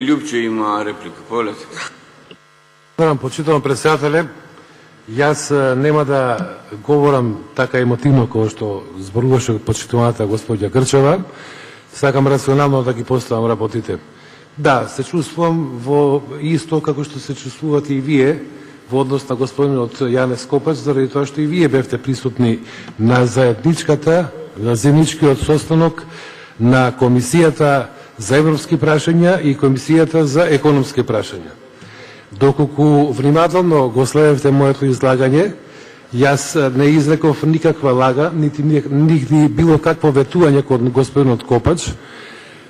Ljubče ima реплика, повелете. Почитувам председателе, јас нема да говорам така емотивно како што зборуваше почитуваната господја Грчева. Сакам рационално да ги поставам работите. Да, се чувствувам во исто како што се чувствувате и вие во однос на господинот Јанес Копач, заради тоа што и вие бевте присутни на заедничкиот состанок на Комисијата за европски прашања и Комисијата за економски прашања. Доколку внимателно го следевте моето излагање, јас не изреков никаква лага, нити било какво ветување кон господинот Копач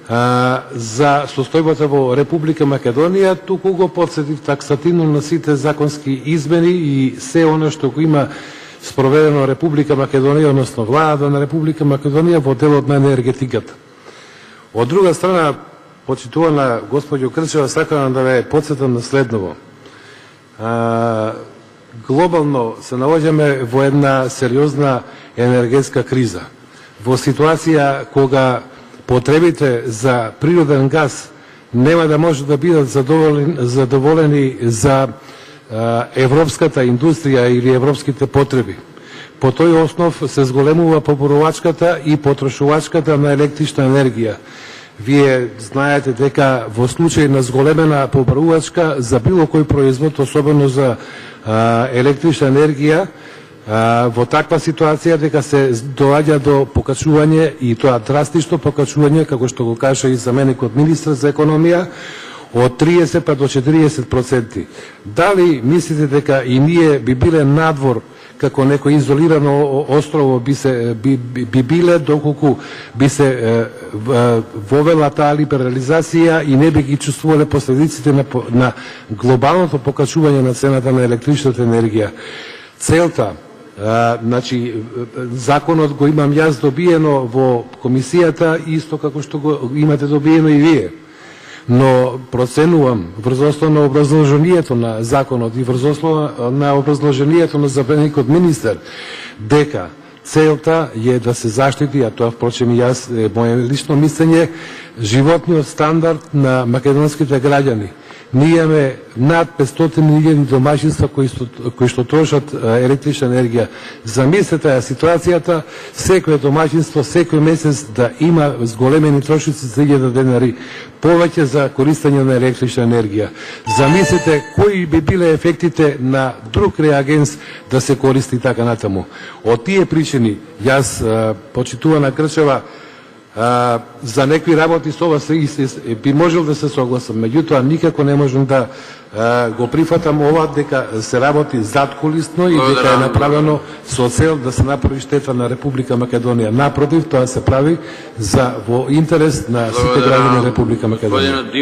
за состојбата во Република Македонија, туку го подсетив таксативно на сите законски измени и се оно што го има спроведено Република Македонија, односно владата на Република Македонија во делот на енергетиката. Од друга страна, почитувана господјо Крчева, сакам да ве подсетам на следново. Глобално се наоѓаме во една сериозна енергетска криза. Во ситуација кога потребите за природен газ нема да може да бидат задоволени за европската индустрија или европските потреби. По тој основ се зголемува поборувачката и потрошувачката на електрична енергија. Вие знаете дека во случај на зголемена поборувачка за било кој производ, особено за електрична енергија, во таква ситуација дека се доаѓа до покачување, и тоа драстично покачување, како што го кажа и заменикот министар за економија, од 30 па до 40%. Дали мислите дека и ние би биле надвор како некој изолирано острово би биле доколку би се вовела таа либерализација и не би ги чувствувале последиците на глобалното покачување на цената на електричната енергија. Целта, значи, законот го имам јас добиено во комисијата, исто како што го имате добиено и вие. Но проценувам врз основа на образложението на законот и врз основа на образложението на заменикот министер дека целта е да се заштити, а тоа впрочем и јас е мое лично мислење, животниот стандард на македонските граѓани. Ние имаме над 500.000 домаќинства кои што трошат електрична енергија. Замислете ја ситуацијата, секој домаќинство секој месец да има зголемени трошици за 1000 денари повеќе за користење на електрична енергија. Замислете кои би биле ефектите на друг реагенс да се користи така натаму. Од тие причини јас, почитувана Крчева, за некои работи со вас би можел да се согласам, меѓутоа никако не можам да го прифатам ова дека се работи задкулисно и дека е направено со цел да се направи штета на Република Македонија. Напротив, тоа се прави во интерес на сите граѓани на Република Македонија.